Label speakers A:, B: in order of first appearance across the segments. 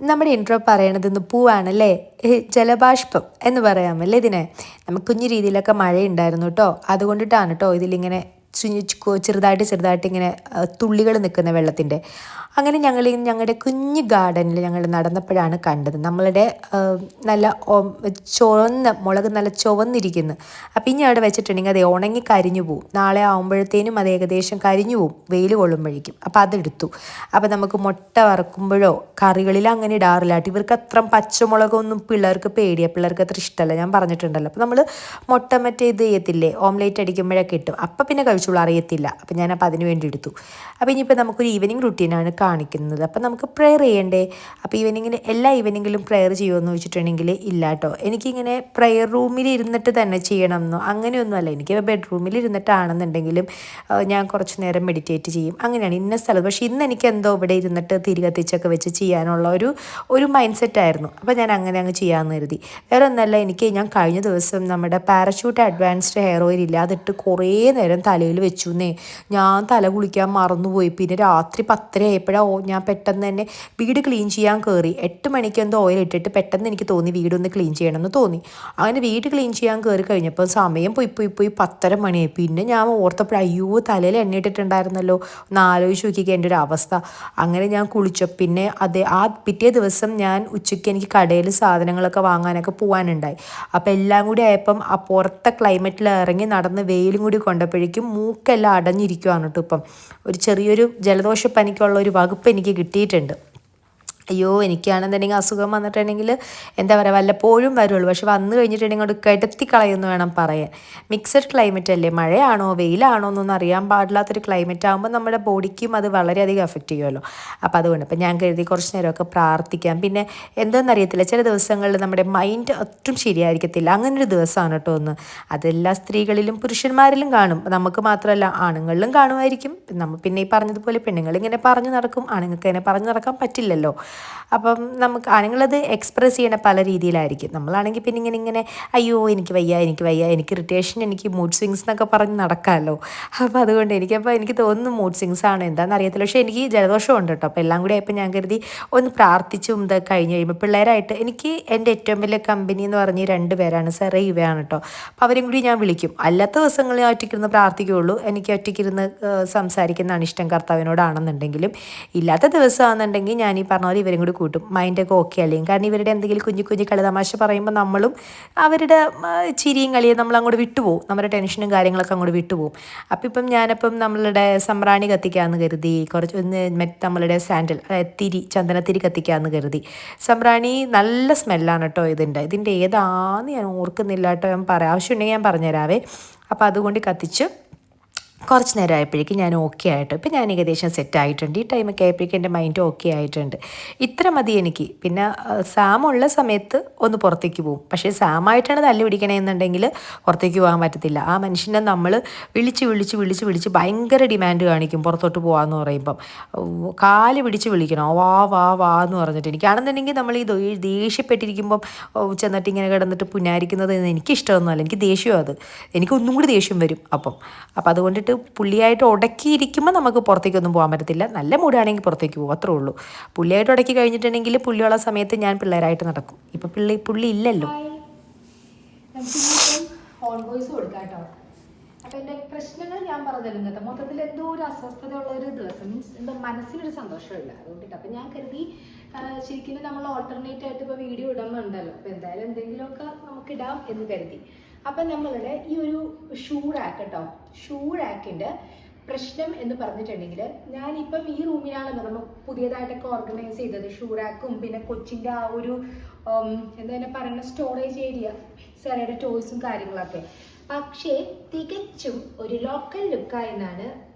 A: നമ്മുടെ ഇൻട്രോ പറയണത് ഇന്ന് പൂവാണല്ലേ, ജലബാഷ്പം എന്ന് പറയാമല്ലേ ഇതിനെ. നമുക്ക് കുഞ്ഞു രീതിയിലൊക്കെ മഴയുണ്ടായിരുന്നു കേട്ടോ, അതുകൊണ്ടിട്ടാണ് കേട്ടോ ഇതിലിങ്ങനെ ചെറുതായിട്ട് ചെറുതായിട്ട് ഇങ്ങനെ തുള്ളികൾ നിൽക്കുന്ന വെള്ളത്തിൻ്റെ. അങ്ങനെ ഞങ്ങളുടെ കുഞ്ഞു ഗാർഡനിൽ ഞങ്ങൾ നടന്നപ്പോഴാണ് കണ്ടത് നമ്മളുടെ നല്ല മുളക് നല്ല ചുവന്നിരിക്കുന്നു. അപ്പം ഇനി അവിടെ വെച്ചിട്ടുണ്ടെങ്കിൽ അത് ഉണങ്ങി കരിഞ്ഞു പോവും. നാളെ ആകുമ്പോഴത്തേനും അത് ഏകദേശം കരിഞ്ഞു പോവും വെയിൽ കൊള്ളുമ്പോഴേക്കും. അപ്പോൾ അതെടുത്തു. അപ്പോൾ നമുക്ക് മുട്ട വറക്കുമ്പോഴോ കറികളിൽ അങ്ങനെ ഇടാറില്ല കേട്ടോ. ഇവർക്ക് അത്ര പച്ചമുളകൊന്നും പിള്ളേർക്ക് പേടിയാണ്, പിള്ളേർക്ക് അത്ര ഇഷ്ടമല്ല, ഞാൻ പറഞ്ഞിട്ടുണ്ടല്ലോ. അപ്പോൾ നമ്മൾ മുട്ട മറ്റേ ഇത് ചെയ്യത്തില്ലേ, ഓംലേറ്റ് അടിക്കുമ്പോഴൊക്കെ ഇട്ടും അപ്പം പിന്നെ കഴിച്ചോളൂ, അറിയത്തില്ല. അപ്പം ഞാനപ്പോൾ അതിന് വേണ്ടി എടുത്തു. അപ്പോൾ ഇനിയിപ്പോൾ നമുക്കൊരു ഈവനിങ് റുട്ടീനാണ് കാണിക്കുന്നത്. അപ്പം നമുക്ക് പ്രെയർ ചെയ്യണ്ടേ. അപ്പോൾ എല്ലാ ഈവനിങ്ങിലും പ്രെയർ ചെയ്യുമെന്ന് ചോദിച്ചിട്ടുണ്ടെങ്കിൽ ഇല്ല കേട്ടോ. എനിക്കിങ്ങനെ പ്രെയർ റൂമിൽ ഇരുന്നിട്ട് തന്നെ ചെയ്യണം എന്നോ അങ്ങനെയൊന്നുമല്ല. എനിക്ക് ബെഡ്റൂമിൽ ഇരുന്നിട്ടാണെന്നുണ്ടെങ്കിലും ഞാൻ കുറച്ച് നേരം മെഡിറ്റേറ്റ് ചെയ്യും, അങ്ങനെയാണ് ഇന്ന സ്ഥലത്ത്. പക്ഷേ ഇന്ന് എനിക്ക് എന്തോ ഇവിടെ ഇരുന്നിട്ട് തിരി കത്തിച്ചൊക്കെ വെച്ച് ചെയ്യാനുള്ള ഒരു മൈൻഡ് സെറ്റായിരുന്നു. അപ്പോൾ ഞാൻ അങ്ങനെ അങ്ങ് ചെയ്യാമെന്ന് കരുതി. വേറെ ഒന്നല്ല, ഞാൻ കഴിഞ്ഞ ദിവസം നമ്മുടെ പാരച്യൂട്ട് അഡ്വാൻസ്ഡ് ഹെയർ ഓയിൽ ഇല്ലാതിട്ട് കുറേ നേരം തലയിൽ വെച്ചു എന്നേ. ഞാൻ തല കുളിക്കാൻ മറന്നുപോയി. പിന്നെ രാത്രി 10:30 ആയപ്പോഴാണ് ഞാൻ പെട്ടെന്ന് തന്നെ വീട് ക്ലീൻ ചെയ്യാൻ കയറി. 8 മണിക്ക് എന്തോ ഓയിൽ ഇട്ടിട്ട് പെട്ടെന്ന് എനിക്ക് തോന്നി വീടൊന്ന് ക്ലീൻ ചെയ്യണമെന്ന് തോന്നി. അങ്ങനെ വീട് ക്ലീൻ ചെയ്യാൻ കയറി കഴിഞ്ഞപ്പോൾ സമയം പോയി 10:30 മണിയായി. പിന്നെ ഞാൻ ഓർത്തപ്പോൾ അയ്യോ തലയിൽ എണ്ണ ഇട്ടിട്ടുണ്ടായിരുന്നല്ലോ. ഒന്ന് ആലോചിച്ച് നോക്കിക്കുക എൻ്റെ ഒരു അവസ്ഥ. അങ്ങനെ ഞാൻ കുളിച്ചു. പിന്നെ ആ പിറ്റേ ദിവസം ഞാൻ ഉച്ചയ്ക്ക് എനിക്ക് കടയിൽ സാധനങ്ങളൊക്കെ വാങ്ങാനൊക്കെ പോകാനുണ്ടായി. അപ്പോൾ എല്ലാം കൂടി ആയപ്പം ആ പുറത്തെ ക്ലൈമറ്റിൽ ഇറങ്ങി നടന്ന് വെയിലും കൂടി കൊണ്ടപ്പോഴേക്കും മൂക്കെല്ലാം അടഞ്ഞിരിക്കുവാണ് കേട്ടോ. ഇപ്പം ഒരു ചെറിയൊരു ജലദോഷപ്പനിക്കുള്ള ഒരു വകുപ്പ് എനിക്ക് കിട്ടിയിട്ടുണ്ട്. അയ്യോ, എനിക്കാണെന്നുണ്ടെങ്കിൽ അസുഖം വന്നിട്ടുണ്ടെങ്കിൽ എന്താ പറയുക, വല്ലപ്പോഴും വരുള്ളൂ. പക്ഷെ വന്നു കഴിഞ്ഞിട്ടുണ്ടെങ്കിൽ അത് കിടത്തി കളയുമെന്ന് വേണം പറയാൻ. മിക്സഡ് ക്ലൈമറ്റ് അല്ലേ, മഴയാണോ വെയിലാണോ എന്നൊന്നും അറിയാൻ പാടില്ലാത്തൊരു ക്ലൈമറ്റ് ആകുമ്പോൾ നമ്മുടെ ബോഡിക്കും അത് വളരെയധികം എഫക്റ്റ് ചെയ്യുമല്ലോ. അപ്പോൾ അതുകൊണ്ട് ഇപ്പം ഞാൻ കരുതി കുറച്ച് നേരമൊക്കെ പ്രാർത്ഥിക്കാം. പിന്നെ എന്താണെന്നറിയത്തില്ല, ചില ദിവസങ്ങളിൽ നമ്മുടെ മൈൻഡ് ഒട്ടും ശരിയായിരിക്കത്തില്ല. അങ്ങനൊരു ദിവസമാണ് കേട്ടോ ഒന്ന്. അതെല്ലാ സ്ത്രീകളിലും പുരുഷന്മാരിലും കാണും, നമുക്ക് മാത്രമല്ല ആണുങ്ങളിലും കാണുമായിരിക്കും. പിന്നെ ഈ പറഞ്ഞതുപോലെ പെണ്ണുങ്ങളിങ്ങനെ പറഞ്ഞു നടക്കും, ആണുങ്ങൾക്ക് അങ്ങനെ പറഞ്ഞു നടക്കാൻ പറ്റില്ലല്ലോ. അപ്പം നമുക്ക് ആണുങ്ങളത് എക്സ്പ്രസ് ചെയ്യണ പല രീതിയിലായിരിക്കും. നമ്മളാണെങ്കിൽ പിന്നെ ഇങ്ങനെ അയ്യോ എനിക്ക് വയ്യ എനിക്ക് ഇറിറ്റേഷൻ, എനിക്ക് മൂഡ് സ്വിങ്സ് എന്നൊക്കെ പറഞ്ഞ് നടക്കാമല്ലോ. അപ്പോൾ അതുകൊണ്ട് എനിക്ക് തോന്നുന്നു മൂഡ് സ്വിങ്സ് ആണ്, എന്താണെന്ന് അറിയത്തില്ല. പക്ഷേ എനിക്ക് ജലദോഷം ഉണ്ട് കേട്ടോ. അപ്പോൾ എല്ലാം കൂടി ആയപ്പോൾ ഞാൻ കരുതി ഒന്ന് പ്രാർത്ഥിച്ചും ഇത് കഴിഞ്ഞ് കഴിയുമ്പോൾ പിള്ളേരായിട്ട് എനിക്ക് എൻ്റെ ഏറ്റവും വലിയ കമ്പനി എന്ന് പറഞ്ഞ് 2 പേരാണ്, സെറ ഇവയാണ് കേട്ടോ. അപ്പോൾ അവരും കൂടി ഞാൻ വിളിക്കും. അല്ലാത്ത ദിവസങ്ങളിൽ ഞാൻ ഒറ്റയ്ക്കിരുന്ന് പ്രാർത്ഥിക്കുകയുള്ളൂ. എനിക്ക് ഒറ്റയ്ക്കിരുന്ന് സംസാരിക്കുന്നതാണ് ഇഷ്ടം കർത്താവിനോടാണെന്നുണ്ടെങ്കിലും. ഇല്ലാത്ത ദിവസമാണെന്നുണ്ടെങ്കിൽ ഞാൻ ഈ പറഞ്ഞ പോലെ ഇവരും കൂടി കൂട്ടും. മൈൻഡൊക്കെ ഓക്കെ അല്ലെങ്കിൽ കാരണം ഇവരുടെ എന്തെങ്കിലും കുഞ്ഞു കളി തമാശ പറയുമ്പോൾ നമ്മളും അവരുടെ ചിരിയും കളിയും നമ്മൾ അങ്ങോട്ട് വിട്ടുപോകും, നമ്മുടെ ടെൻഷനും കാര്യങ്ങളൊക്കെ അങ്ങോട്ട് വിട്ടുപോകും. അപ്പം ഞാനിപ്പം നമ്മളുടെ സമ്പ്രാണി കത്തിക്കാമെന്ന് കരുതി, നമ്മളുടെ സാൻഡൽ ചന്ദനത്തിരി കത്തിക്കാമെന്ന് കരുതി. സമ്പ്രാണി നല്ല സ്മെല്ലാണ് കേട്ടോ ഇതിൻ്റെ ഏതാന്ന് ഞാൻ ഓർക്കുന്നില്ല കേട്ടോ. ആവശ്യമുണ്ടെങ്കിൽ ഞാൻ പറഞ്ഞുതരാവേ. അപ്പോൾ അതുകൊണ്ട് കത്തിച്ച് കുറച്ച് നേരം ആയപ്പോഴേക്കും ഞാൻ ഓക്കെ ആയിട്ട് ഇപ്പം ഞാൻ ഏകദേശം സെറ്റായിട്ടുണ്ട്. ഈ ടൈമൊക്കെ ആയപ്പോഴേക്കും എൻ്റെ മൈൻഡ് ഓക്കെ ആയിട്ടുണ്ട്. ഇത്ര മതി എനിക്ക്. പിന്നെ സാമുള്ള സമയത്ത് ഒന്ന് പുറത്തേക്ക് പോകും. പക്ഷേ സാമായിട്ടാണ് തല്ലി പിടിക്കണമെന്നുണ്ടെങ്കിൽ പുറത്തേക്ക് പോകാൻ പറ്റത്തില്ല. ആ മനുഷ്യനെ നമ്മൾ വിളിച്ച് ഭയങ്കര ഡിമാൻഡ് കാണിക്കും പുറത്തോട്ട് പോകാമെന്ന് പറയുമ്പം. കാല് പിടിച്ച് വിളിക്കണം, വാ എന്ന് പറഞ്ഞിട്ട്. എനിക്കാണെന്നുണ്ടെങ്കിൽ നമ്മൾ ഈ ദേഷ്യപ്പെട്ടിരിക്കുമ്പം ചെന്നിട്ട് ഇങ്ങനെ കിടന്നിട്ട് പുന്നാരിക്കുന്നത് എനിക്കിഷ്ടമൊന്നുമല്ല, എനിക്ക് ദേഷ്യവും അത്. എനിക്കൊന്നും കൂടി ദേഷ്യം വരും. അപ്പം അതുകൊണ്ടിട്ട് പുള്ളിയായിട്ട് ഉടക്കിയിരിക്കുമ്പോൾ നമുക്ക് പുറത്തേക്കൊന്നും പോകാൻ പറ്റത്തില്ല. നല്ല മൂടാണെങ്കിൽ പുറത്തേക്ക് പോകും, അത്രേ ഉള്ളൂ. പുള്ളിയായിട്ട് ഉടക്കി കഴിഞ്ഞിട്ടുണ്ടെങ്കിൽ പുള്ളിയുള്ള സമയത്ത് ഞാൻ പിള്ളേരായിട്ട് നടക്കും. ഇപ്പം പുള്ളി ഇല്ലല്ലോ.
B: ഓൺ വോയിസ് കൊടുക്കാം കേട്ടോ. അപ്പം എൻ്റെ പ്രശ്നങ്ങൾ ഞാൻ പറഞ്ഞല്ലോ. ഇന്നത്തെ മൊത്തത്തിൽ എന്തോ ഒരു അസ്വസ്ഥത ഉള്ള ഒരു ദിവസം, മീൻസ് എന്തോ മനസ്സിനൊരു സന്തോഷമില്ല, അതുകൊണ്ടിട്ട്. അപ്പം ഞാൻ കരുതി ശരിക്കും നമ്മൾ ഓൾട്ടർനേറ്റ് ആയിട്ട് ഇപ്പോൾ വീഡിയോ ഇടുന്നുണ്ടല്ലോ, അപ്പോൾ എന്തായാലും എന്തെങ്കിലുമൊക്കെ നമുക്ക് ഇടാം എന്ന് കരുതി. അപ്പം നമ്മളുടെ ഈ ഒരു ഷൂ റാക്ക് കേട്ടോ, ഷൂ റാക്കിൻ്റെ പ്രശ്നം എന്ന് പറഞ്ഞിട്ടുണ്ടെങ്കിൽ, ഞാനിപ്പം ഈ റൂമിലാണല്ലോ നമ്മൾ പുതിയതായിട്ടൊക്കെ ഓർഗനൈസ് ചെയ്തത്. ഷൂ റാക്കും പിന്നെ കൊച്ചിൻ്റെ ആ ഒരു എന്താ പറയുക സ്റ്റോറേജ് ഏരിയ, സെറയുടെ ടോയ്സും കാര്യങ്ങളൊക്കെ. പക്ഷേ തികച്ചും ഒരു ലോക്കൽ ലുക്കായെന്നാണ്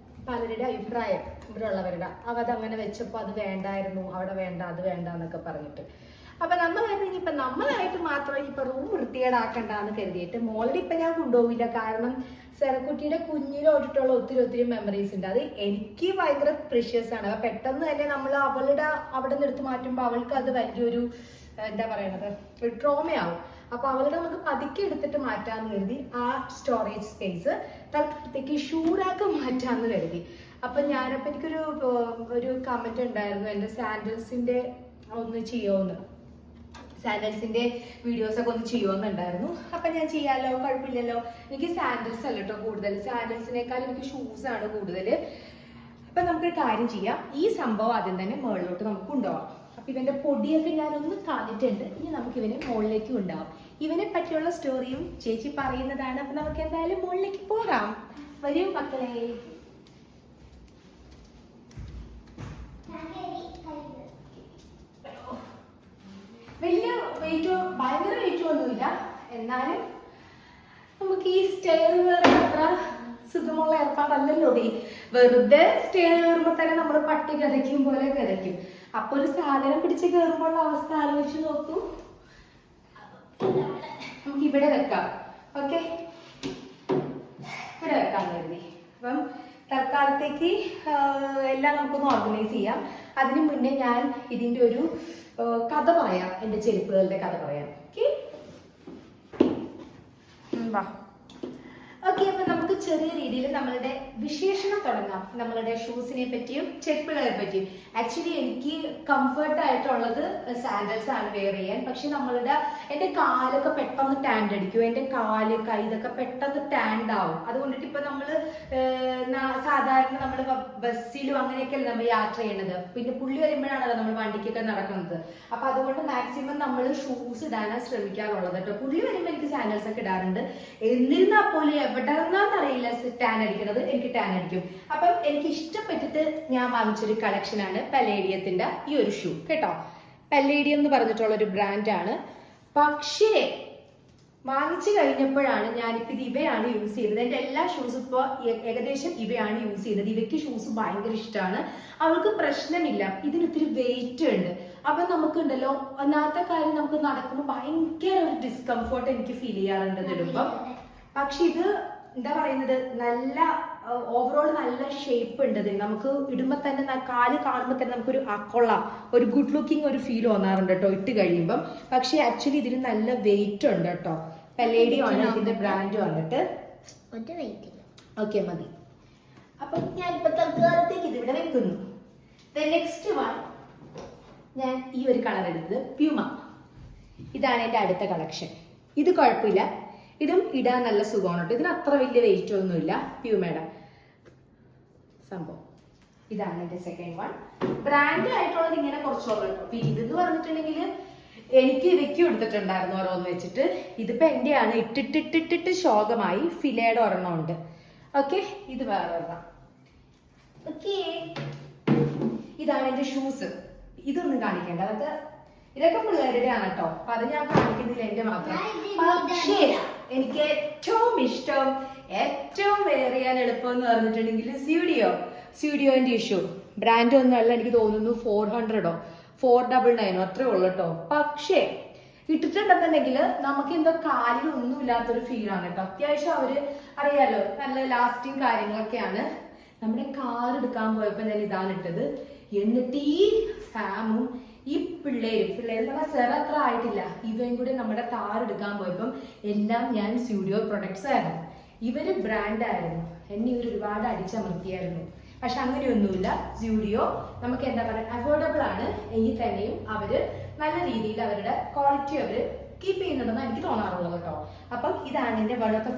B: പലരുടെ അഭിപ്രായം, ഇവിടെ ഉള്ളവരുടെ. അതങ്ങനെ വെച്ചപ്പോൾ അത് വേണ്ടായിരുന്നു, അവിടെ വേണ്ട, അത് വേണ്ട എന്നൊക്കെ പറഞ്ഞിട്ട്. അപ്പം ഇനിയിപ്പം നമ്മളായിട്ട് മാത്രം ഇപ്പം റൂം വൃത്തികേടാക്കണ്ടെന്ന് കരുതിയിട്ട് മോളുടെ ഇപ്പം ഞാൻ കൊണ്ടുപോകില്ല. കാരണം സെറക്കുട്ടിയുടെ കുഞ്ഞിലോട്ടിട്ടുള്ള ഒത്തിരി മെമ്മറീസ് ഉണ്ട്. അത് എനിക്ക് ഭയങ്കര പ്രീഷ്യസ് ആണ്. അപ്പം പെട്ടെന്ന് തന്നെ നമ്മൾ അവിടെ നിന്ന് എടുത്ത് മാറ്റുമ്പോൾ അവൾക്ക് അത് വലിയൊരു എന്താ പറയണത്, ഒരു ട്രോമയാവും. അപ്പോൾ അവളുടെ നമുക്ക് പതുക്കെ എടുത്തിട്ട് മാറ്റാമെന്ന് കരുതി ആ സ്റ്റോറേജ് സ്പേസ് തൽക്കാലത്തേക്ക് ഷൂറാക്ക് മാറ്റാമെന്ന് കരുതി. അപ്പം എനിക്കൊരു കമൻറ്റ് ഉണ്ടായിരുന്നു, എൻ്റെ സാൻഡൽസിൻ്റെ ഒന്ന് ചെയ്യുമെന്ന്, സാൻഡൽസിന്റെ വീഡിയോസ് ഒക്കെ ഒന്ന് ചെയ്യുമെന്നുണ്ടായിരുന്നു. അപ്പൊ ഞാൻ ചെയ്യാലോ, കുഴപ്പമില്ലല്ലോ. എനിക്ക് സാൻഡൽസ് അല്ല കേട്ടോ കൂടുതൽ, സാൻഡൽസിനേക്കാൾ എനിക്ക് ഷൂസ് ആണ് കൂടുതൽ. അപ്പൊ നമുക്കൊരു കാര്യം ചെയ്യാം, ഈ സംഭവം ആദ്യം തന്നെ മുകളിലോട്ട് നമുക്ക് കൊണ്ടുപോകാം. അപ്പൊ ഇവന്റെ പൊടിയൊക്കെ ഞാനൊന്ന് കളഞ്ഞിട്ടുണ്ട്, ഇനി നമുക്ക് ഇവനെ മുകളിലേക്ക് കൊണ്ടുപോകാം. ഇവനെ പറ്റിയുള്ള സ്റ്റോറിയും ചേച്ചി പറയുന്നതാണ്. അപ്പൊ നമുക്ക് എന്തായാലും മുകളിലേക്ക് പോകാം. വരൂ മക്കളെ. വലിയ വെയിറ്റോ ഭയങ്കര വെയിറ്റോ ഒന്നുമില്ല, എന്നാലും നമുക്ക് ഈ സ്റ്റെയർ കയറാൻ അത്ര സുഖമുള്ള ഏർപ്പാടല്ലല്ലോ. വെറുതെ സ്റ്റെയർ കയറുമ്പോൾ തന്നെ നമ്മൾ പട്ടി കഥയ്ക്കും പോലെ കഥയ്ക്കും. അപ്പൊ ഒരു സാധനം പിടിച്ച് കയറുമ്പോഴുള്ള അവസ്ഥ ആലോചിച്ച് നോക്കൂ. നമുക്ക് ഇവിടെ വെക്കാം. ഓക്കെ, ഇവിടെ വെക്കാൻ കരുതി. അപ്പം തൽക്കാലത്തേക്ക് എല്ലാം നമുക്കൊന്ന് ഓർഗനൈസ് ചെയ്യാം. അതിനു മുന്നേ ഞാൻ ഇതിന്റെ ഒരു കഥ പറയാം, എന്റെ ചെരുപ്പുകളുടെ കഥ പറയാം. ഓക്കെ, അപ്പൊ നമുക്ക് ചെറിയ രീതിയിൽ നമ്മളുടെ വിശേഷണം തുടങ്ങാം. നമ്മളുടെ ഷൂസിനെ പറ്റിയും ചെരുപ്പുകളെ പറ്റിയും. ആക്ച്വലി എനിക്ക് കംഫർട്ട് ആയിട്ടുള്ളത് സാൻഡൽസ് ആണ് വെയർ ചെയ്യാൻ. പക്ഷെ എന്റെ കാലൊക്കെ പെട്ടെന്ന് ടാൻഡ് അടിക്കും, എന്റെ കാല് കൈ ഇതൊക്കെ പെട്ടെന്ന് ടാൻഡ് ആവും. അതുകൊണ്ടിട്ട് ഇപ്പൊ നമ്മള് സാധാരണ നമ്മള് ബസ്സിലും അങ്ങനെയൊക്കെയല്ലേ നമ്മൾ യാത്ര ചെയ്യണത്. പിന്നെ പുള്ളി വരുമ്പോഴാണല്ലോ നമ്മൾ വണ്ടിക്കൊക്കെ നടക്കുന്നത്. അപ്പൊ അതുകൊണ്ട് മാക്സിമം നമ്മൾ ഷൂസ് ഇടാനാണ് ശ്രമിക്കാറുള്ളത് കേട്ടോ. പുള്ളി വരുമ്പോൾ എനിക്ക് സാൻഡൽസ് ഒക്കെ ഇടാറുണ്ട്. എന്നിരുന്നാൽ പോലും എവിടെന്നറിയില്ല ടാൻ അടിക്കുന്നത്, എനിക്ക് ടാൻ അടിക്കും. അപ്പം എനിക്ക് ഇഷ്ടപ്പെട്ടിട്ട് ഞാൻ വാങ്ങിച്ചൊരു കളക്ഷനാണ് പല്ലേഡിയത്തിന്റെ ഈ ഒരു ഷൂ കേട്ടോ. പല്ലേഡിയം എന്ന് പറഞ്ഞിട്ടുള്ള ഒരു ബ്രാൻഡാണ്. പക്ഷേ വാങ്ങിച്ചു കഴിഞ്ഞപ്പോഴാണ് ഞാനിപ്പോ ഇത് ഇവയാണ് യൂസ് ചെയ്തത്. എന്റെ എല്ലാ ഷൂസും ഇപ്പൊ ഏകദേശം ഇവയാണ് യൂസ് ചെയ്തത്. ഇവയ്ക്ക് ഷൂസ് ഭയങ്കര ഇഷ്ടമാണ്, അവൾക്ക് പ്രശ്നമില്ല. ഇതിനൊത്തിരി വെയിറ്റ് ഉണ്ട്. അപ്പൊ നമുക്കുണ്ടല്ലോ ഒന്നാമത്തെ കാര്യം, നമുക്ക് നടക്കുമ്പോൾ ഭയങ്കര ഒരു ഡിസ്കംഫോർട്ട് എനിക്ക് ഫീൽ ചെയ്യാറുണ്ട് ഇതിടുമ്പം. പക്ഷെ ഇത് എന്താ പറയുന്നത്, നല്ല ഓവറോൾ നല്ല ഷേപ്പ് ഉണ്ട് ഇതിന്. നമുക്ക് ഇടുമ്പോൾ തന്നെ കാല് കാണുമ്പോൾ തന്നെ നമുക്കൊരു കൊള്ളാം, ഒരു ഗുഡ് ലുക്കിംഗ് ഒരു ഫീൽ തോന്നാറുണ്ട് കേട്ടോ ഇട്ട് കഴിയുമ്പം. പക്ഷെ ആക്ച്വലി ഇതിന് നല്ല വെയിറ്റ് ഉണ്ട് കേട്ടോ. പല്ലേഡിയം ആണ് ഇതിന്റെ ബ്രാൻഡ് വന്നിട്ട്. ഓക്കെ മതി. അപ്പൊ ഞാനിപ്പോ തൽക്കാലത്തേക്ക് ഇതിവിടെ വെക്കുന്നു. നെക്സ്റ്റ് വൺ, ഞാൻ ഈ ഒരു കളർ എടുത്തത് പ്യൂമ. ഇതാണ് എന്റെ അടുത്ത കളക്ഷൻ. ഇത് കുഴപ്പമില്ല, ഇതും ഇടാൻ നല്ല സുഖമാണ് കേട്ടോ. ഇതിന് അത്ര വലിയ വെയിറ്റ് ഒന്നുമില്ല. പ്യൂമയുടെ സംഭവം ഇതാണ് എന്റെ സെക്കൻഡ് വൺ. ബ്രാൻഡ് ആയിട്ടുള്ളത് ഇങ്ങനെ കുറച്ചുള്ള കേട്ടോ. അപ്പൊ ഇതെന്ന് പറഞ്ഞിട്ടുണ്ടെങ്കിൽ എനിക്ക് ഇവയ്ക്ക് എടുത്തിട്ടുണ്ടായിരുന്നു ഓരോന്ന് വെച്ചിട്ട്. ഇതിപ്പോ എന്റെയാണ്. ഇട്ടിട്ടിട്ടിട്ടിട്ട് ശോകമായി. ഫിലയുടെ ഒരെണ്ണം ഉണ്ട്. ഓക്കെ, ഇത് വേറെ ഒരെണ്ണം. ഓക്കെ, ഇതാണ് എന്റെ ഷൂസ്. ഇതൊന്നും കാണിക്കണ്ട, ഇതൊക്കെ പിള്ളേരുടെ ആണ് കേട്ടോ. അപ്പൊ അത് ഞാൻ കാണിക്കുന്നില്ല, എന്റെ മാത്രം. പക്ഷേ എനിക്ക് ഏറ്റവും ഇഷ്ടം, ഏറ്റവും വെയർ ചെയ്യാൻ എളുപ്പം എന്ന് പറഞ്ഞിട്ടുണ്ടെങ്കിൽ സ്യൂഡിയോന്റെ ഷൂ. ബ്രാൻഡ് ഒന്നും അല്ല, എനിക്ക് തോന്നുന്നു 400 499 അത്രേ ഉള്ളു കേട്ടോ. പക്ഷേ ഇട്ടിട്ടുണ്ടെന്നുണ്ടെങ്കിൽ നമുക്ക് എന്തോ കാലിൽ ഒന്നും ഇല്ലാത്തൊരു ഫീലാണ് കേട്ടോ. അത്യാവശ്യം അവര് അറിയാലോ നല്ല ലാസ്റ്റിങ് കാര്യങ്ങളൊക്കെയാണ്. നമ്മുടെ കാർ എടുക്കാൻ പോയപ്പോ ഞാൻ ഇതാണ് ഇട്ടത്. എന്നിട്ട് ഈ സാമും ഈ പിള്ളേരും സെറ അത്ര ആയിട്ടില്ല, ഇവയും കൂടി നമ്മുടെ കാർ എടുക്കാൻ പോയപ്പം എല്ലാം ഞാൻ സ്റ്റുഡിയോ പ്രൊഡക്ട്സ് ആയിരുന്നു. ഇവര് ബ്രാൻഡ് ആയിരുന്നു, എന്നെ ഇവർ ഒരുപാട് അടിച്ചമർത്തിയായിരുന്നു. പക്ഷെ അങ്ങനെയൊന്നുമില്ല. സ്റ്റുഡിയോ നമുക്ക് എന്താ പറയുക, അഫോർഡബിൾ ആണ്. എങ്കിൽ തന്നെയും അവര് നല്ല രീതിയിൽ അവരുടെ ക്വാളിറ്റി അവര് കീപ്പ് ചെയ്യുന്നുണ്ടെന്ന് എനിക്ക് തോന്നാറുള്ളത് കേട്ടോ. അപ്പം ഇതാണ് എന്റെ one of the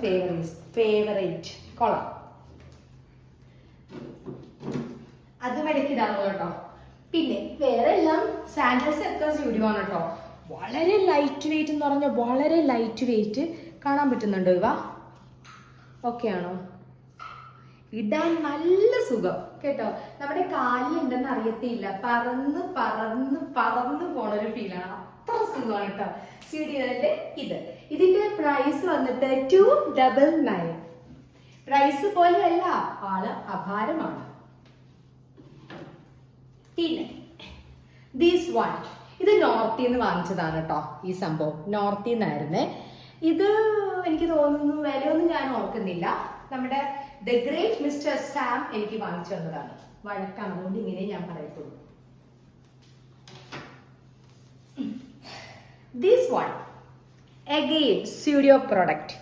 B: favourite collar. അതും ഇടയ്ക്ക് ഇടാറുള്ളൂ കേട്ടോ. പിന്നെ വേറെ എല്ലാം സാൻഡൽസ് ഒക്കെ സ്റ്റുഡിയോ ആണ് കേട്ടോ. വളരെ ലൈറ്റ് വെയിറ്റ് എന്ന് പറഞ്ഞാൽ വളരെ ലൈറ്റ് വെയിറ്റ്. കാണാൻ പറ്റുന്നുണ്ടോ ഇവ? ഓക്കെ ആണോ? ഇടാൻ നല്ല സുഖം കേട്ടോ. നമ്മുടെ കാലിലുണ്ടെന്ന് അറിയത്തില്ല, പറന്ന് പറന്ന് പറന്ന് പോണൊരു ഫീലാണ്. അത്ര സുഖമാണ് കേട്ടോ സ്റ്റുഡിയോന്റെ ഇതിന്റെ പ്രൈസ് വന്നിട്ട് 299. പ്രൈസ് പോലെയല്ല, ആള് അപാരമാണ്. പിന്നെ ദിസ് വൺ, ഇത് നോർത്തിൽ നിന്ന് വാങ്ങിച്ചതാണ് കേട്ടോ. ഈ സംഭവം നോർത്തിൽ നിന്നായിരുന്നേ. ഇത് എനിക്ക് തോന്നുന്നു വിലയൊന്നും ഞാൻ ഓർക്കുന്നില്ല. നമ്മുടെ ദ ഗ്രേറ്റ് മിസ്റ്റർ സാം എനിക്ക് വാങ്ങിച്ചു തന്നതാണ്. വഴക്കാണ്, അതുകൊണ്ട് ഇങ്ങനെ ഞാൻ പറയത്തുള്ളൂ. This one again studio product.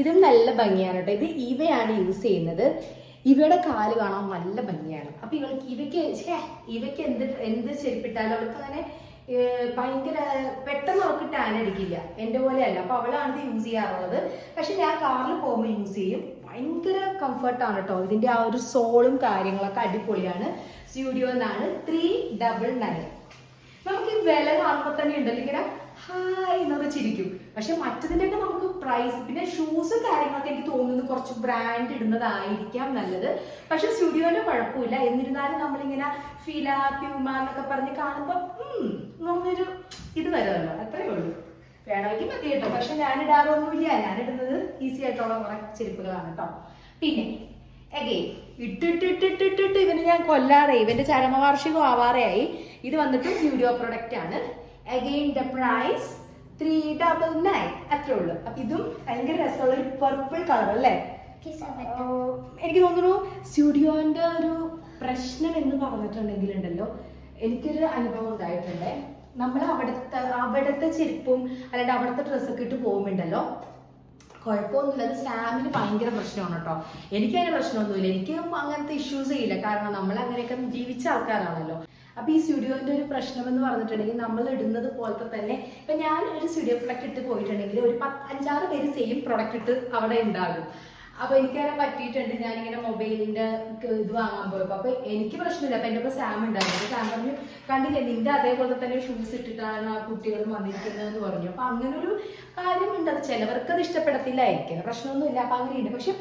B: ഇതും നല്ല ഭംഗിയാണ് കേട്ടോ. ഇത് ഇവയാണ് യൂസ് ചെയ്യുന്നത്. ഇവയുടെ കാല് കാണാൻ നല്ല ഭംഗിയാണ്. അപ്പൊ ഇവയ്ക്ക് എന്ത് ചെരുപ്പിട്ടാലും അവൾക്ക് അങ്ങനെ ഭയങ്കര പെട്ടെന്ന് അവൾക്ക് ടാൻ അടിക്കില്ല, എൻ്റെ പോലെയല്ല. അപ്പോൾ അവളാണ് ഇത് യൂസ് ചെയ്യാറുള്ളത്. പക്ഷെ ഞാൻ കാറിൽ പോകുമ്പോൾ യൂസ് ചെയ്യും. ഭയങ്കര കംഫർട്ടാണ് കേട്ടോ. ഇതിൻ്റെ ആ ഒരു സോളും കാര്യങ്ങളൊക്കെ അടിപൊളിയാണ്. സ്റ്റുഡിയോ എന്നാണ് 399. നമുക്ക് ഈ വില കാണുമ്പോൾ തന്നെ ഉണ്ടല്ലോ ഇങ്ങനെ ഹായ് എന്നൊക്കെ ചിരിക്കും. പക്ഷെ മറ്റതിൻ്റെയൊക്കെ നമുക്ക് പ്രൈസ്, പിന്നെ ഷൂസും കാര്യങ്ങളൊക്കെ എനിക്ക് തോന്നുന്നത് കുറച്ച് ബ്രാൻഡ് ഇടുന്നതായിരിക്കാം നല്ലത്. പക്ഷെ സ്റ്റുഡിയോന്റെ കുഴപ്പമില്ല. എന്നിരുന്നാലും നമ്മളിങ്ങനെ ഫില പ്യൂമ എന്നൊക്കെ പറഞ്ഞ് കാണുമ്പോൾ നമ്മളൊരു ഇത് വരുമല്ലോ, അത്രയേ ഉള്ളൂ. വേണമെങ്കിൽ മതി കേട്ടോ. പക്ഷെ ഞാൻ ഇടാറൊന്നുമില്ല. ഞാൻ ഇടുന്നത് ഈസി ആയിട്ടുള്ള കുറെ ചെരുപ്പുകളാണ് കേട്ടോ. പിന്നെ അഗെയിൻ ഇട്ടിട്ടിട്ടിട്ടിട്ടിട്ട് ഇവന് ഞാൻ കൊല്ലാതെ, ഇവന്റെ ചരമവാർഷികം ആവാറെയായി. ഇത് വന്നിട്ട് സ്റ്റുഡിയോ പ്രൊഡക്റ്റ് ആണ്. അഗെയിൻ ദ പ്രൈസ് 399, അത്രേ ഉള്ളൂ. അപ്പൊ ഇതും ഭയങ്കര രസമുള്ള ഒരു പർപ്പിൾ കളർ അല്ലേ. എനിക്ക് തോന്നുന്നു സ്റ്റുഡിയോന്റെ ഒരു പ്രശ്നം എന്ന് പറഞ്ഞിട്ടുണ്ടെങ്കിൽ ഉണ്ടല്ലോ, എനിക്കൊരു അനുഭവം ഉണ്ടായിട്ടുണ്ട്. നമ്മൾ അവിടുത്തെ ചെരുപ്പും അല്ലാണ്ട് അവിടുത്തെ ഡ്രസ്സൊക്കെ ഇട്ട് പോകുമ്പോണ്ടല്ലോ കുഴപ്പമൊന്നുമില്ല. അത് സാമിന് ഭയങ്കര പ്രശ്നമാണ് കേട്ടോ. എനിക്കതിന് പ്രശ്നമൊന്നുമില്ല. എനിക്ക് അങ്ങനത്തെ ഇഷ്യൂസ് ഇല്ല. കാരണം നമ്മൾ അങ്ങനെയൊക്കെ ജീവിച്ച ആൾക്കാരാണല്ലോ. അപ്പൊ ഈ സ്റ്റുഡിയോന്റെ ഒരു പ്രശ്നം എന്ന് പറഞ്ഞിട്ടുണ്ടെങ്കിൽ നമ്മൾ ഇടുന്നത് പോലത്തെ തന്നെ ഇപ്പൊ ഞാൻ ഒരു സ്റ്റുഡിയോ പ്രൊഡക്റ്റ് ഇട്ട് പോയിട്ടുണ്ടെങ്കിൽ ഒരു 5-6 പേര് സെയിം പ്രൊഡക്റ്റ് ഇട്ട് അവിടെ ഉണ്ടാകും. അപ്പൊ എനിക്കങ്ങനെ പറ്റിയിട്ടുണ്ട്. ഞാനിങ്ങനെ മൊബൈലിന്റെ ഇത് വാങ്ങാൻ പോയപ്പോ അപ്പൊ എനിക്ക് പ്രശ്നമില്ല. അപ്പൊ എന്റെ ഇപ്പൊ സാം ഉണ്ടായിരുന്നു. സാം പറഞ്ഞു, കണ്ടില്ലേ നിന്റെ അതേപോലെ തന്നെ ഷൂസ് ഇട്ടിട്ടാണ് ആ കുട്ടികളും വന്നിരിക്കുന്നതെന്ന് പറഞ്ഞു. അപ്പൊ അങ്ങനെ ഒരു കാര്യമുണ്ട്. അത് ചിലവർക്ക് അത് ഇഷ്ടപ്പെടത്തില്ലായിരിക്കും, പ്രശ്നമൊന്നുമില്ല. അപ്പൊ അങ്ങനെയുണ്ട്. പക്ഷെ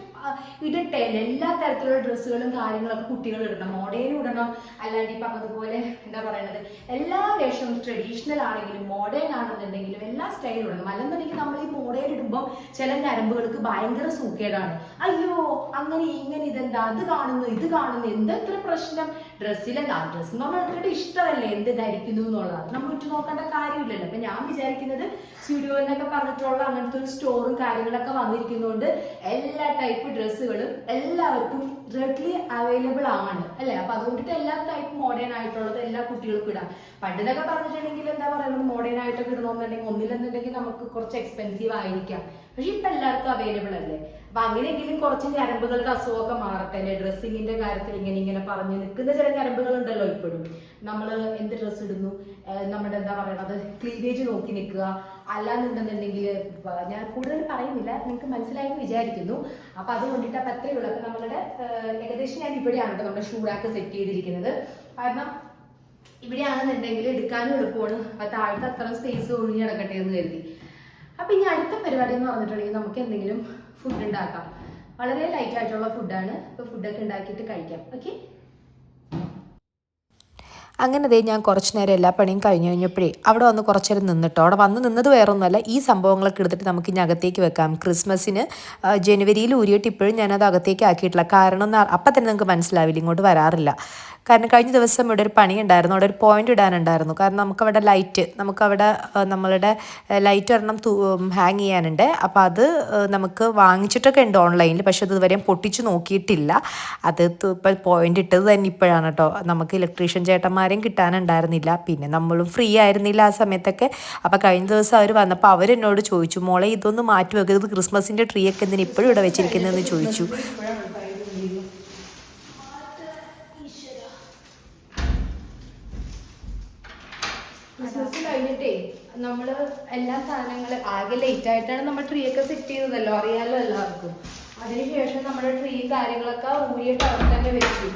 B: ഇടട്ടെ, എല്ലാ തരത്തിലുള്ള ഡ്രസ്സുകളും കാര്യങ്ങളൊക്കെ കുട്ടികൾ ഇടണം. മോഡേനും ഇടണം, അല്ലാണ്ട് ഈ പറഞ്ഞതുപോലെ എന്താ പറയണത്, എല്ലാ വേഷവും ട്രഡീഷണൽ ആണെങ്കിലും മോഡേൺ ആണെന്നുണ്ടെങ്കിലും എല്ലാ സ്റ്റൈലും ഇടണം. അല്ലെന്നുണ്ടെങ്കിൽ നമ്മൾ ഈ മോഡേൺ ഇടുമ്പോൾ ചില ഞരമ്പുകൾക്ക് ഭയങ്കര സൂക്കേടാണ്. അയ്യോ അങ്ങനെ ഇങ്ങനെ ഇതെന്താ, അത് കാണുന്നു ഇത് കാണുന്നു, എന്താ ഇത്ര പ്രശ്നം, ഡ്രസ്സിലെന്താ, ഡ്രസ്സ് നമ്മളുടെ ഇഷ്ടമല്ലേ എന്ത് ധരിക്കുന്നു എന്നുള്ളത്, നമ്മൾ ഇട്ട് നോക്കേണ്ട കാര്യമില്ലല്ലോ. അപ്പൊ ഞാൻ വിചാരിക്കുന്നത് സ്റ്റുഡിയോ എന്നൊക്കെ പറഞ്ഞിട്ടുള്ള അങ്ങനത്തെ ഒരു സ്റ്റോറും കാര്യങ്ങളൊക്കെ വന്നിരിക്കുന്നതുകൊണ്ട് എല്ലാ ടൈപ്പ് ഡ്രസ്സുകളും എല്ലാവർക്കും റെഡ്ലി അവൈലബിൾ ആണ് അല്ലെ. അപ്പൊ അതുകൊണ്ടിട്ട് എല്ലാ ടൈപ്പ് മോഡേൺ ആയിട്ടുള്ളത് എല്ലാ കുട്ടികൾക്കും ഇടാം. പണ്ടെന്നൊക്കെ പറഞ്ഞിട്ടുണ്ടെങ്കിൽ എന്താ പറയുന്നത്, മോഡേൺ ആയിട്ടൊക്കെ ഇടണമെന്നുണ്ടെങ്കിൽ ഒന്നില്ലെന്നുണ്ടെങ്കിൽ നമുക്ക് കുറച്ച് എക്സ്പെൻസീവ് ആയിരിക്കാം. പക്ഷെ ഇപ്പൊ എല്ലാവർക്കും അവൈലബിൾ അല്ലേ. അപ്പൊ അങ്ങനെയെങ്കിലും കുറച്ച് ഞരമ്പുകളുടെ അസുഖമൊക്കെ മാറട്ടെ അല്ലെ. ഡ്രസ്സിങ്ങിന്റെ കാര്യത്തിൽ ഇങ്ങനെ പറഞ്ഞു നിൽക്കുന്ന ചില ഞരമ്പുകൾ ഉണ്ടല്ലോ ഇപ്പോഴും. നമ്മൾ എന്ത് ഡ്രസ്സ് ഇടുന്നു, നമ്മുടെ എന്താ പറയണത്, ക്ലീവേജ് നോക്കി നിൽക്കുക. അല്ലാന്നുണ്ടെന്നുണ്ടെങ്കിൽ ഞാൻ കൂടുതൽ പറയുന്നില്ല, നിങ്ങൾക്ക് മനസ്സിലായെന്ന് വിചാരിക്കുന്നു. അപ്പൊ അതുകൊണ്ടിട്ട് അപ്പൊ അത്രയേ ഉള്ളൂ. അപ്പൊ നമ്മളുടെ ഏകദേശം ഞാൻ ഇവിടെയാണ് കേട്ടോ നമ്മുടെ ഷൂ റാക്ക് സെറ്റ് ചെയ്തിരിക്കുന്നത്. കാരണം ഇവിടെയാണെന്നുണ്ടെങ്കിൽ എടുക്കാനും എളുപ്പമാണ്. അപ്പൊ താഴത്തെ അത്ര സ്പേസ് ഒഴിഞ്ഞ് കിടക്കട്ടെ എന്ന് കരുതി. അപ്പൊ ഇനി അടുത്ത പരിപാടി എന്ന് പറഞ്ഞിട്ടുണ്ടെങ്കിൽ നമുക്ക് എന്തെങ്കിലും ഫുഡ് ഉണ്ടാക്കാം. വളരെ ലൈറ്റ് ആയിട്ടുള്ള ഫുഡാണ്. ഇപ്പൊ ഫുഡൊക്കെ ഉണ്ടാക്കിയിട്ട് കഴിക്കാം. ഓക്കെ.
A: അങ്ങനെ ഞാൻ കുറച്ച് നേരം എല്ലാ പണിയും കഴിഞ്ഞപ്പോഴേ അവിടെ വന്ന് കുറച്ച് നേരം നിന്നിട്ടോ. അവിടെ വന്ന് നിന്നത് വേറൊന്നുമല്ല, ഈ സംഭവങ്ങളൊക്കെ എടുത്തിട്ട് നമുക്ക് ഇനി അകത്തേക്ക് വെക്കാം. ക്രിസ്മസിന് ജനുവരിയിൽ ഊരിയിട്ട് ഇപ്പോഴും ഞാനത് അകത്തേക്ക് ആക്കിയിട്ടില്ല. കാരണം അപ്പം തന്നെ നിങ്ങൾക്ക് മനസ്സിലാവില്ല, ഇങ്ങോട്ട് വരാറില്ല. കാരണം കഴിഞ്ഞ ദിവസം ഇവിടെ ഒരു പണി ഉണ്ടായിരുന്നു, അവിടെ ഒരു പോയിന്റ് ഇടാനുണ്ടായിരുന്നു. കാരണം നമുക്കവിടെ ലൈറ്റ്, നമുക്കവിടെ നമ്മളുടെ ലൈറ്റ് ഒരെണ്ണം ഹാങ് ചെയ്യാനുണ്ട്. അപ്പോൾ അത് നമുക്ക് വാങ്ങിച്ചിട്ടൊക്കെ ഉണ്ട് ഓൺലൈനിൽ. പക്ഷെ അത് ഇതുവരെയും പൊട്ടിച്ച് നോക്കിയിട്ടില്ല. അത് ഇപ്പോൾ പോയിന്റ് ഇട്ടത് തന്നെ ഇപ്പോഴാണ് കേട്ടോ. നമുക്ക് ഇലക്ട്രീഷ്യൻ ചേട്ടന്മാരെയും കിട്ടാനുണ്ടായിരുന്നില്ല, പിന്നെ നമ്മളും ഫ്രീ ആയിരുന്നില്ല ആ സമയത്തൊക്കെ. അപ്പോൾ കഴിഞ്ഞ ദിവസം അവർ വന്നപ്പോൾ അവരെന്നോട് ചോദിച്ചു, മോളെ ഇതൊന്ന് മാറ്റി വെക്കരുത്, ക്രിസ്മസിൻ്റെ ട്രീ ഒക്കെ എന്തിനാ ഇപ്പോഴും ഇവിടെ വെച്ചിരിക്കുന്നതെന്ന് ചോദിച്ചു.
B: ക്രിസ്മസ് കഴിഞ്ഞിട്ടേ നമ്മള് എല്ലാ സാധനങ്ങളും ആകെ ലേറ്റ് ആയിട്ടാണ് നമ്മൾ ട്രീ ഒക്കെ സെറ്റ് ചെയ്തതല്ലോ, അറിയാലോ എല്ലാവർക്കും. അതിനുശേഷം നമ്മുടെ ട്രീ കാര്യങ്ങളൊക്കെ ഊരിയിട്ട് അവിടെ തന്നെ വെച്ചു.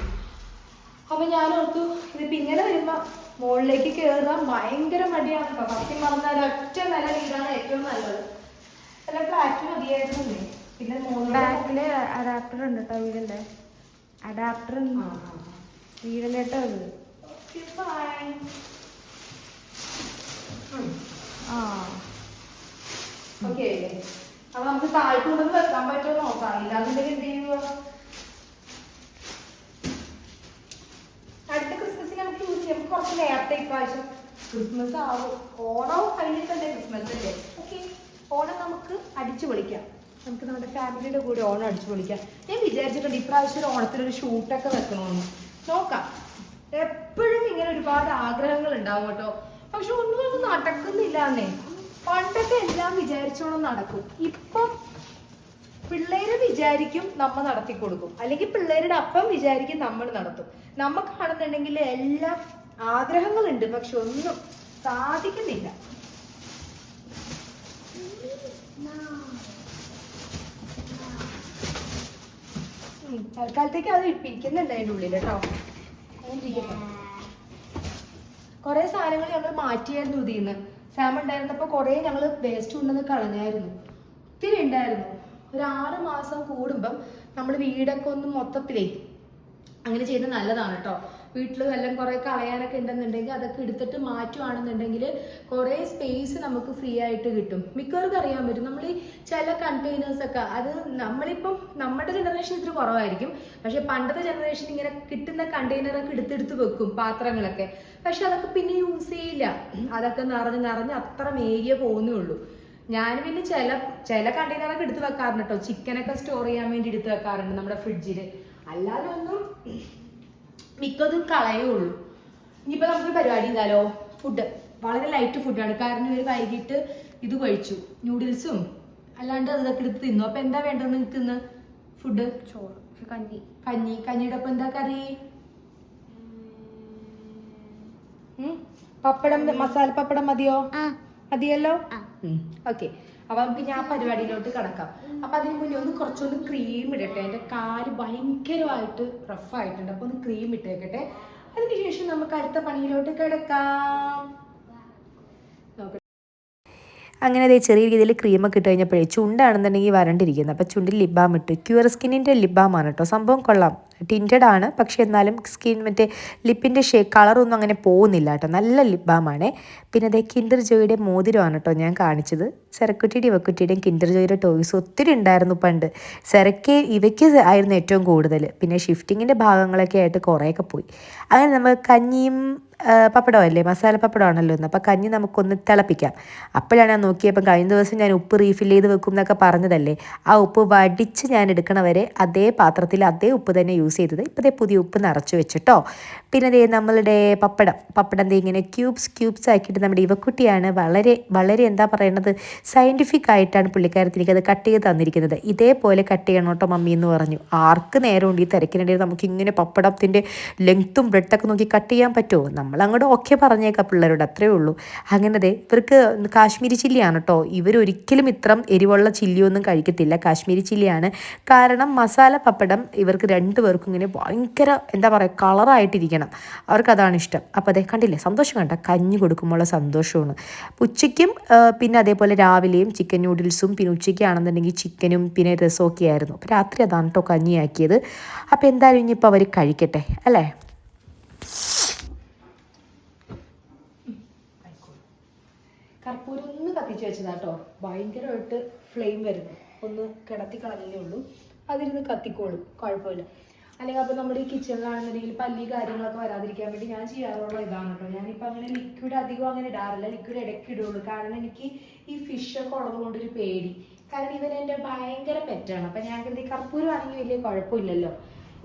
B: അപ്പൊ ഞാൻ ഓർത്തു ഇതിപ്പോ ഇങ്ങനെ വരുമ്പോ മുകളിലേക്ക് കയറാൻ ഭയങ്കര മടിയാണ് കേട്ടോ. സത്യം പറഞ്ഞാൽ ഒറ്റ നില വീടാണ് ഏറ്റവും നല്ലത്. അല്ല ഫ്ലാറ്റ് മതിയായിരുന്നേ. പിന്നെ
C: ബാക്കില് അഡാപ്റ്റർ ഉണ്ട് കേട്ടോ, വീടിന്റെ അഡാപ്റ്റർ വീടിന്റെ കേട്ടോ അത്.
B: ഓക്കെ. അപ്പൊ നമുക്ക് താഴ്ത്തു കൊണ്ടൊന്ന് വെക്കാൻ പറ്റുമോ നോക്കാം. ഇല്ലാന്നുണ്ടെങ്കിൽ എന്ത് ചെയ്യുക, അടുത്ത ക്രിസ്മസിന് നമുക്ക് യൂസ് ചെയ്യാം. കുറച്ച് നേരത്തെ ഇപ്രാവശ്യം ക്രിസ്മസ് ആവും. ഓണവും കഴിഞ്ഞിട്ടല്ലേ ക്രിസ്മസ് അല്ലേ. ഓക്കെ, ഓണം നമുക്ക് അടിച്ചു പൊളിക്കാം. നമുക്ക് നമ്മുടെ ഫാമിലിയുടെ കൂടെ ഓണം അടിച്ചു പൊളിക്കാം. ഞാൻ വിചാരിച്ചിട്ടുണ്ട് ഇപ്രാവശ്യം ഒരു ഓണത്തിനൊരു ഷൂട്ടൊക്കെ വെക്കണമെന്ന്. നോക്കാം. എപ്പോഴും ഇങ്ങനെ ഒരുപാട് ആഗ്രഹങ്ങൾ ഉണ്ടാവും കേട്ടോ. പക്ഷെ ഒന്നും നടക്കുന്നില്ല എന്നേ. പണ്ടൊക്കെ എല്ലാം വിചാരിച്ചോണം നടക്കും. ഇപ്പം പിള്ളേര് വിചാരിക്കും നമ്മ നടത്തി കൊടുക്കും, അല്ലെങ്കിൽ പിള്ളേരുടെ അപ്പം വിചാരിക്കും നമ്മൾ നടത്തും. നമുക്കാണെന്നുണ്ടെങ്കിൽ എല്ലാം ആഗ്രഹങ്ങളുണ്ട്, പക്ഷെ ഒന്നും സാധിക്കുന്നില്ല. തൽക്കാലത്തേക്ക് അത് ഇരിക്കുന്നുണ്ട് അതിൻ്റെ ഉള്ളിൽ കേട്ടോ. കുറെ സാധനങ്ങൾ ഞങ്ങൾ മാറ്റിയായിരുന്നു ഇതിൽ നിന്ന്. സാം ഉണ്ടായിരുന്നപ്പോൾ കുറേ ഞങ്ങൾ വേസ്റ്റ് കൊണ്ടുവന്ന് കളഞ്ഞായിരുന്നു. ഒത്തിരി ഉണ്ടായിരുന്നു. ഒരു 6 മാസം കൂടുമ്പം നമ്മൾ വീടൊക്കെ ഒന്ന് മൊത്തത്തിലേ അങ്ങനെ ചെയ്ത് നല്ലതാണ് കേട്ടോ. വീട്ടിൽ എല്ലാം കുറേ കളയാനൊക്കെ ഉണ്ടെന്നുണ്ടെങ്കിൽ അതൊക്കെ എടുത്തിട്ട് മാറ്റുവാണെന്നുണ്ടെങ്കിൽ കുറേ സ്പേസ് നമുക്ക് ഫ്രീ ആയിട്ട് കിട്ടും. മിക്കവർക്കും അറിയാൻ പറ്റും. നമ്മൾ ഈ ചില കണ്ടെയ്നേഴ്സൊക്കെ അത് നമ്മളിപ്പം നമ്മുടെ ജനറേഷൻ ഇത്തിരി കുറവായിരിക്കും. പക്ഷെ പണ്ടത്തെ ജനറേഷൻ ഇങ്ങനെ കിട്ടുന്ന കണ്ടെയ്നറൊക്കെ എടുത്തെടുത്ത് വെക്കും പാത്രങ്ങളൊക്കെ. പക്ഷെ അതൊക്കെ പിന്നെ യൂസ് ചെയ്യില്ല. അതൊക്കെ നിറഞ്ഞ് അത്ര ഏരിയ പോകുന്നേ ഉള്ളൂ. ഞാൻ പിന്നെ ചില കണ്ടെയ്നറൊക്കെ എടുത്ത് വെക്കാറുണ്ട് കേട്ടോ. ചിക്കനൊക്കെ സ്റ്റോർ ചെയ്യാൻ വേണ്ടി എടുത്ത് വെക്കാറുണ്ട് നമ്മുടെ ഫ്രിഡ്ജിൽ. അല്ലാതെ ഒന്നും മിക്കതും കളയുള്ളൂ. ഇനിയിപ്പോൾ നമുക്ക് പരിപാടി എന്തായാലോ ഫുഡ് വളരെ ലൈറ്റ് ഫുഡാണ്. കാരണം ഇവർ വൈകിട്ട് ഇത് കഴിച്ചു, ന്യൂഡിൽസും അല്ലാണ്ട് അതൊക്കെ എടുത്ത് തിന്നു. അപ്പൊ എന്താ വേണ്ടത് നിങ്ങൾക്ക് ഇന്ന് ഫുഡ്?
C: ചോറ്,
B: കഞ്ഞിയുടെ ഒപ്പം എന്താ കറി? പപ്പടം, മസാല പപ്പടം മതിയോ? മതിയല്ലോ. ഓക്കെ, അപ്പൊ നമുക്ക് ഞാൻ പരിപാടിയിലോട്ട് കിടക്കാം. അപ്പൊ അതിന് മുന്നേ കുറച്ചൊന്ന് ക്രീം ഇടട്ടെ. എൻ്റെ കാല് ഭയങ്കരമായിട്ട് റഫായിട്ടുണ്ട്. അപ്പൊ ഒന്ന് ക്രീം ഇട്ടേക്കട്ടെ. അതിനുശേഷം നമുക്ക് അടുത്ത പണിയിലോട്ട് കിടക്കാം.
A: അങ്ങനെ അതേ ചെറിയ രീതിയിൽ ക്രീമൊക്കെ ഇട്ട് കഴിഞ്ഞപ്പോഴേ ചുണ്ടാണെന്നുണ്ടെങ്കിൽ വരണ്ടിരിക്കുന്നത്. അപ്പോൾ ചുണ്ടിൽ ലിബാം ഇട്ട്. ക്യൂർ സ്കിന്നിൻ്റെ ലിബാമാണ് കേട്ടോ. സംഭവം കൊള്ളാം. ടിൻറ്റഡ് ആണ്, പക്ഷെ എന്നാലും സ്കിൻ മറ്റേ ലിപ്പിൻ്റെ കളറൊന്നും അങ്ങനെ പോകുന്നില്ല കേട്ടോ. നല്ല ലിബാമാണ്. പിന്നെ അതേ കിൻഡർ ജോയുടെ മോതിരമാണ് കേട്ടോ ഞാൻ കാണിച്ചത്. സെറക്കുട്ടിയുടെയും ഇവക്കുട്ടിയുടെയും കിൻഡർ ജോയുടെ ടോയ്സ് ഒത്തിരി ഉണ്ടായിരുന്നു പണ്ട്. ഇവയ്ക്ക് ആയിരുന്നു ഏറ്റവും കൂടുതൽ. പിന്നെ ഷിഫ്റ്റിങ്ങിൻ്റെ ഭാഗങ്ങളൊക്കെ ആയിട്ട് കുറേയൊക്കെ പോയി. അങ്ങനെ നമ്മൾ കഞ്ഞിയും പപ്പടമല്ലേ, മസാല പപ്പടമാണല്ലോ ഇന്ന്. അപ്പോൾ കഞ്ഞി നമുക്കൊന്ന് തിളപ്പിക്കാം. അപ്പോഴാണ് ഞാൻ നോക്കിയപ്പോൾ കഴിഞ്ഞ ദിവസം ഞാൻ ഉപ്പ് റീഫിൽ ചെയ്ത് വെക്കും എന്നൊക്കെ പറഞ്ഞതല്ലേ, ആ ഉപ്പ് വടിച്ച് ഞാൻ എടുക്കണ വരെ അതേ പാത്രത്തിൽ അതേ ഉപ്പ് തന്നെ യൂസ് ചെയ്തത്. ഇപ്പോഴത്തെ പുതിയ ഉപ്പ് നിറച്ച് വെച്ചിട്ടോ. പിന്നെ അതേ നമ്മളുടെ പപ്പടം ഇങ്ങനെ ക്യൂബ്സ് ആക്കിയിട്ട് നമ്മുടെ ഇവക്കുട്ടിയാണ് വളരെ എന്താ പറയണത്, സയൻറ്റിഫിക് ആയിട്ടാണ് പുള്ളിക്കാരത്തി എനിക്കത് കട്ട് ചെയ്ത് തന്നിരിക്കുന്നത്. ഇതേപോലെ കട്ട് ചെയ്യണം കേട്ടോ മമ്മി എന്ന് പറഞ്ഞു. ആർക്ക് നേരമുണ്ട് ഈ തിരക്കിനിടയിൽ നമുക്കിങ്ങനെ പപ്പടത്തിൻ്റെ ലെങ്ത്തും ബ്രെഡൊക്കെ നോക്കി കട്ട് ചെയ്യാൻ പറ്റുമോ? നമ്മളങ്ങോട്ട് ഓക്കെ പറഞ്ഞേക്കാം പിള്ളേരോട്, അത്രേ ഉള്ളൂ. അങ്ങനത്തെ ഇവർക്ക് കാശ്മീരി ചില്ലിയാണ് കേട്ടോ. ഇവരൊരിക്കലും ഇത്രം എരിവുള്ള ചില്ലിയൊന്നും കഴിക്കത്തില്ല. കാശ്മീരി ചില്ലിയാണ്. കാരണം മസാല പപ്പടം ഇവർക്ക് രണ്ടുപേർക്കും ഇങ്ങനെ ഭയങ്കര എന്താ പറയുക കളറായിട്ടിരിക്കണം. അവർക്കതാണ് ഇഷ്ടം. അപ്പോൾ അതേ കണ്ടില്ലേ സന്തോഷം കണ്ട, കഞ്ഞി കൊടുക്കുമ്പോഴുള്ള സന്തോഷമാണ്. ഉച്ചയ്ക്കും പിന്നെ അതേപോലെ രാവിലെയും ചിക്കൻ നൂഡിൽസും, പിന്നെ ഉച്ചയ്ക്കാണെന്നുണ്ടെങ്കിൽ ചിക്കനും പിന്നെ രസമൊക്കെ ആയിരുന്നു. അപ്പോൾ രാത്രി അതാണ് കേട്ടോ കഞ്ഞിയാക്കിയത്. അപ്പോൾ എന്തായാലും ഇനിയിപ്പോൾ അവർ കഴിക്കട്ടെ അല്ലേ.
B: കർപ്പൂരം ഒന്ന് കത്തിച്ച് വെച്ചതാട്ടോ. ഭയങ്കരമായിട്ട് ഫ്ലെയിം വരുന്നു. ഒന്ന് കിടത്തി കളഞ്ഞേ ഉള്ളൂ. അതിരുന്ന് കത്തിക്കോളും, കുഴപ്പമില്ല. അല്ലെങ്കിൽ അപ്പോൾ നമ്മുടെ ഈ കിച്ചണിലാണെന്നുണ്ടെങ്കിൽ പല്ലി കാര്യങ്ങളൊക്കെ വരാതിരിക്കാൻ വേണ്ടി ഞാൻ ചെയ്യാറുള്ള ഇതാണ് കേട്ടോ. ഞാനിപ്പോൾ അങ്ങനെ ലിക്വിഡ് അധികം അങ്ങനെ ഇടാറില്ല. ലിക്വിഡ് ഇടയ്ക്ക് ഇടുള്ളൂ. കാരണം എനിക്ക് ഈ ഫിഷൊക്കെ ഉള്ളത് കൊണ്ടൊരു പേടി. കാരണം ഇവനെൻ്റെ ഭയങ്കര പെറ്റാണ്. അപ്പം ഞാൻ കരുതി കർപ്പൂരമാണെങ്കിൽ വലിയ കുഴപ്പമില്ലല്ലോ.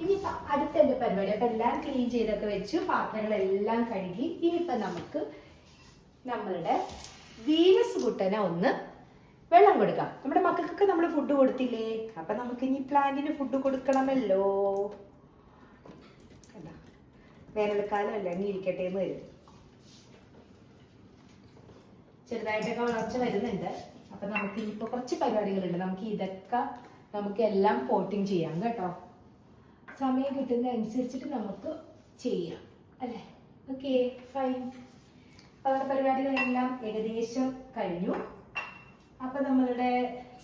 B: ഇനിയിപ്പോൾ അടുത്ത എൻ്റെ പരിപാടി. അപ്പം എല്ലാം ക്ലീൻ ചെയ്തൊക്കെ വെച്ച് പാത്രങ്ങളെല്ലാം കഴുകി ഇനിയിപ്പം നമുക്ക് നമ്മളുടെ വീനസ് കുട്ടനെ ഒന്ന് വെള്ളം കൊടുക്കാം. നമ്മുടെ മക്കൾക്കൊക്കെ നമ്മൾ ഫുഡ് കൊടുത്തില്ലേ, അപ്പം നമുക്ക് ഇനി പ്ലാന്റിന് ഫുഡ് കൊടുക്കണമല്ലോ. കണ്ടാ, വേനൽക്കാലം അല്ല ഇനി ഇരിക്കട്ടെ എന്ന് വരും. ചെറുതായിട്ടൊക്കെ വളർച്ച വരുന്നുണ്ട്. അപ്പം നമുക്ക് ഇനിയിപ്പോൾ കുറച്ച് പരിപാടികളുണ്ട്. നമുക്ക് എല്ലാം പോട്ടിങ് ചെയ്യാം കേട്ടോ. സമയം കിട്ടുന്ന അനുസരിച്ചിട്ട് നമുക്ക് ചെയ്യാം അല്ലേ. Okay fine. അവരുടെ പരിപാടികളെല്ലാം ഏകദേശം കഴിഞ്ഞു. അപ്പൊ നമ്മളുടെ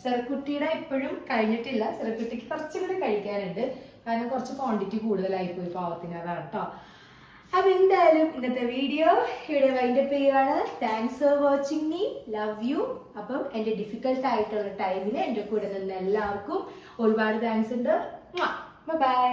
B: സെറക്കുട്ടിയുടെ ഇപ്പോഴും കഴിഞ്ഞിട്ടില്ല. സെറക്കുട്ടിക്ക് കുറച്ചും കൂടെ കഴിക്കാനുണ്ട്. കാരണം കുറച്ച് ക്വാണ്ടിറ്റി കൂടുതലായി പോയി പാവത്തിന്, അതാണ് കേട്ടോ. അപ്പൊ എന്തായാലും ഇന്നത്തെ വീഡിയോ ഇവിടെ വൈൻഡപ്പ് ചെയ്യുകയാണ്. Thanks for watching me, love you. അപ്പം എൻ്റെ ഡിഫിക്കൽട്ട് ആയിട്ടുള്ള ടൈമിൽ എൻ്റെ കൂടെ നിന്ന് എല്ലാവർക്കും ഒരുപാട് താങ്ക്സ് ഉണ്ട്. ബൈ.